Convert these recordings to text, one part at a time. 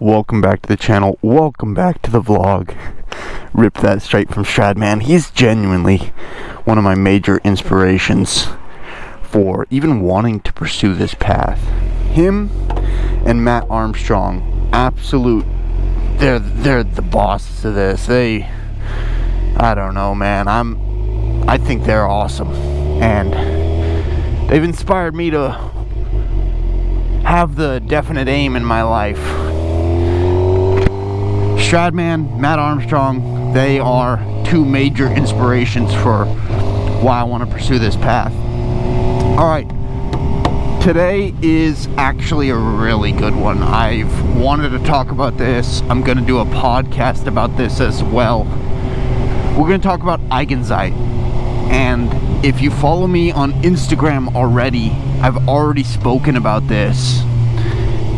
Welcome back to the channel. Welcome back to the vlog. Ripped that straight from Stradman. He's genuinely one of my major inspirations for even wanting to pursue this path. Him and Matt Armstrong, absolute, they're the bosses of this. I don't know, man. I think they're awesome, and they've inspired me to have the definite aim in my life. Stradman, Matt Armstrong, they are two major inspirations for why I want to pursue this path. Alright, today is actually a really good one. I've wanted to talk about this. I'm going to do a podcast about this as well. We're going to talk about Eigenzeit. And if you follow me on Instagram already, I've already spoken about this.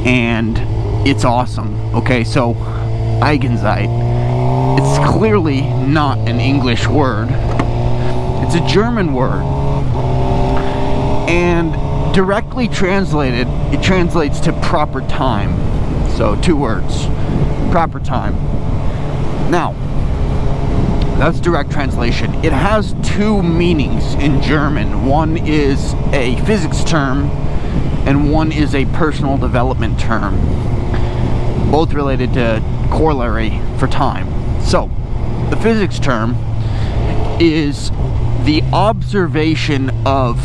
And it's awesome. Okay, so Eigenzeit. It's clearly not an English word. It's a German word. And directly translated, it translates to proper time. So, two words. Proper time. Now, that's direct translation. It has two meanings in German. One is a physics term, and one is a personal development term. Both related to corollary for time. So, the physics term is the observation of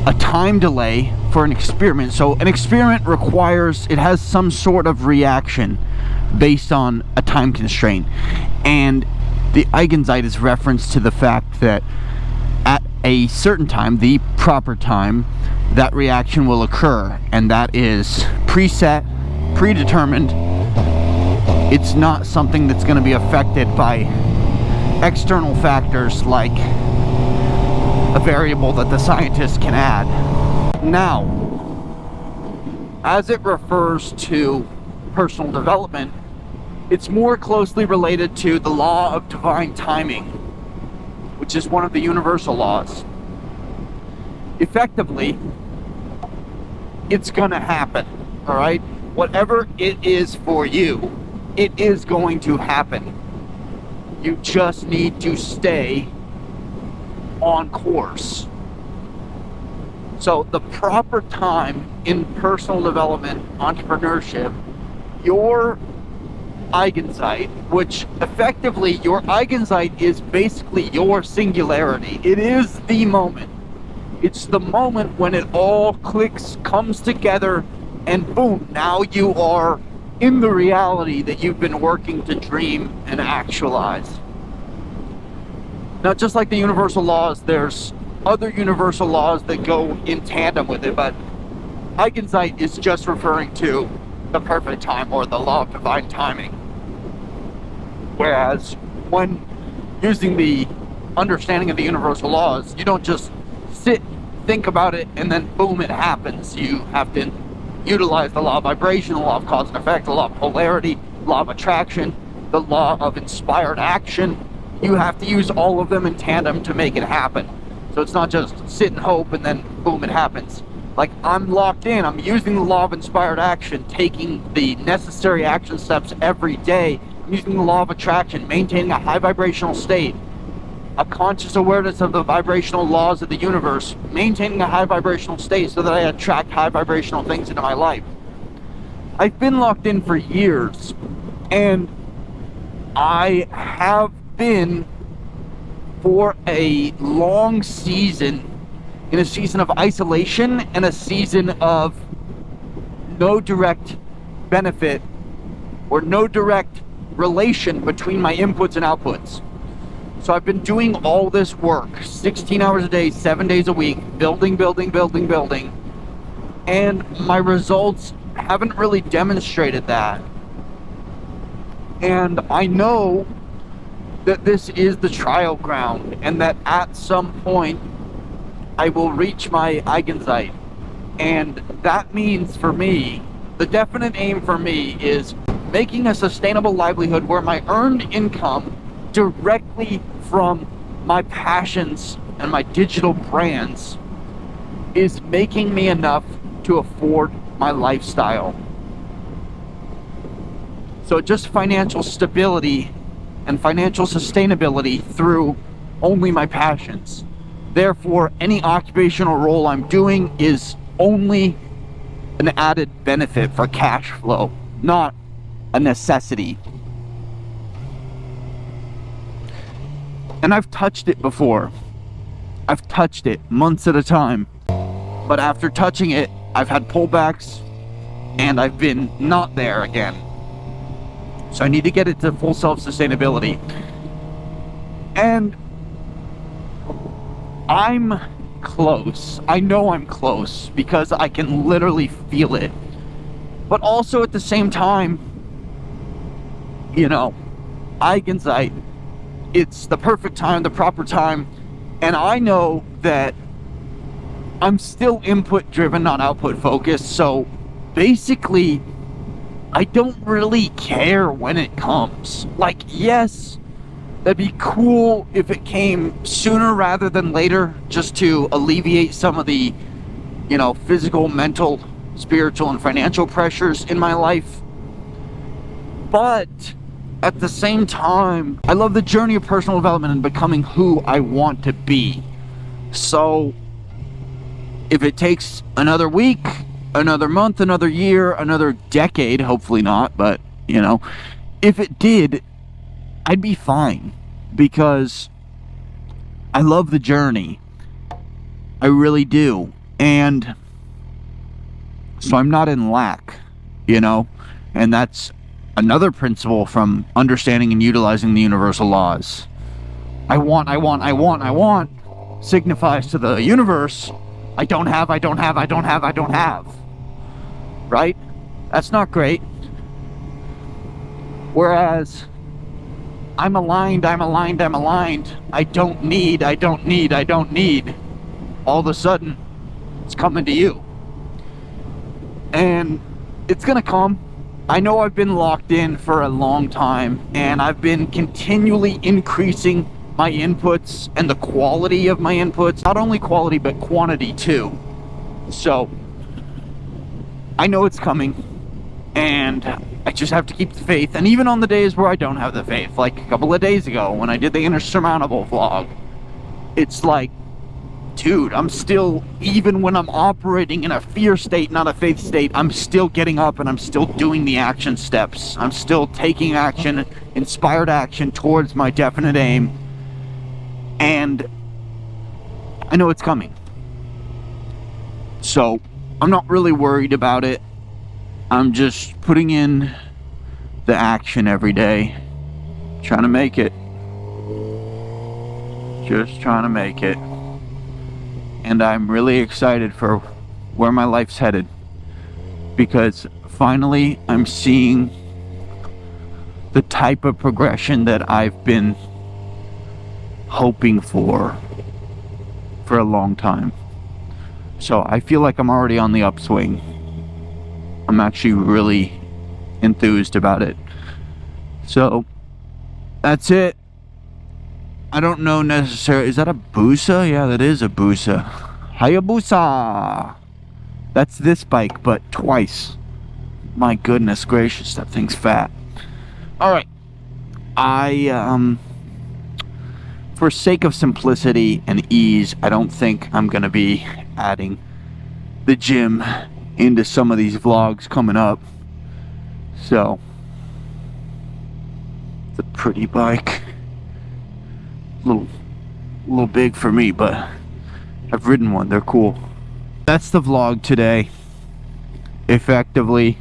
a time delay for an experiment. So, an experiment requires, it has some sort of reaction based on a time constraint. And the Eigenzeit is reference to the fact that at a certain time, the proper time, that reaction will occur. And that is preset, predetermined. It's not something that's going to be affected by external factors like a variable that the scientists can add. Now, as it refers to personal development, it's more closely related to the law of divine timing, which is one of the universal laws. Effectively, it's going to happen, all right? Whatever it is for you, it is going to happen. You just need to stay on course. So the proper time in personal development, entrepreneurship, your Eigenzeit, which effectively your Eigenzeit is basically your singularity. It is the moment. It's the moment when it all clicks, comes together, and boom, now you are in the reality that you've been working to dream and actualize. Now, just like the universal laws, there's other universal laws that go in tandem with it, but Eigenzeit is just referring to the perfect time or the law of divine timing. Whereas when using the understanding of the universal laws, you don't just sit, think about it, and then boom, it happens. You have to utilize the law of vibration, the law of cause and effect, the law of polarity, law of attraction, the law of inspired action. You have to use all of them in tandem to make it happen. So it's not just sit and hope and then boom, it happens. Like, I'm locked in, I'm using the law of inspired action, taking the necessary action steps every day. I'm using the law of attraction, maintaining a high vibrational state, a conscious awareness of the vibrational laws of the universe, maintaining a high vibrational state so that I attract high vibrational things into my life. I've been locked in for years, and I have been for a long season, in a season of isolation and a season of no direct benefit or no direct relation between my inputs and outputs. So I've been doing all this work, 16 hours a day, 7 days a week, building, and my results haven't really demonstrated that. And I know that this is the trial ground, and that at some point I will reach my Eigenzeit. And that means for me, the definite aim for me is making a sustainable livelihood where my earned income directly from my passions and my digital brands is making me enough to afford my lifestyle. So just financial stability and financial sustainability through only my passions. Therefore, any occupational role I'm doing is only an added benefit for cash flow, not a necessity. And I've touched it before. I've touched it months at a time. But after touching it, I've had pullbacks and I've been not there again. So I need to get it to full self-sustainability. And I'm close. I know I'm close because I can literally feel it. But also at the same time, you know, Eigenzeit, it's the perfect time, the proper time. And I know that I'm still input driven, not output focused. So basically, I don't really care when it comes. Like, yes, that'd be cool if it came sooner rather than later, just to alleviate some of the, you know, physical, mental, spiritual, and financial pressures in my life. But at the same time, I love the journey of personal development and becoming who I want to be. So if it takes another week, another month, another year, another decade, hopefully not, but, you know, if it did, I'd be fine, because I love the journey. I really do. And so I'm not in lack, you know, and that's another principle from understanding and utilizing the universal laws. I want signifies to the universe, I don't have. Right? That's not great. Whereas I'm aligned. I don't need. All of a sudden, it's coming to you. And it's gonna come. I know I've been locked in for a long time, and I've been continually increasing my inputs and the quality of my inputs. Not only quality, but quantity too. So I know it's coming, and I just have to keep the faith. And even on the days where I don't have the faith, like a couple of days ago when I did the Insurmountable vlog, it's like, dude, I'm still, even when I'm operating in a fear state, not a faith state, I'm still getting up and I'm still doing the action steps. I'm still taking action, inspired action towards my definite aim. And I know it's coming. So I'm not really worried about it. I'm just putting in the action every day, trying to make it. Just trying to make it. And I'm really excited for where my life's headed, because finally I'm seeing the type of progression that I've been hoping for a long time. So I feel like I'm already on the upswing. I'm actually really enthused about it. So that's it. I don't know necessarily. Is that a Busa? Yeah, that is a Busa. Hayabusa! That's this bike, but twice. My goodness gracious, that thing's fat. Alright. For sake of simplicity and ease, I don't think I'm going to be adding the gym into some of these vlogs coming up. So, it's a pretty bike. A little big for me, but I've ridden one. They're cool. That's the vlog today. Effectively,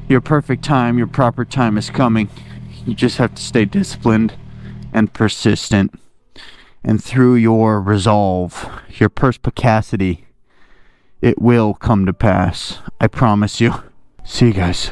your perfect time, your proper time is coming. You just have to stay disciplined and persistent, and through your resolve, your perspicacity, it will come to pass. I promise you. See you guys.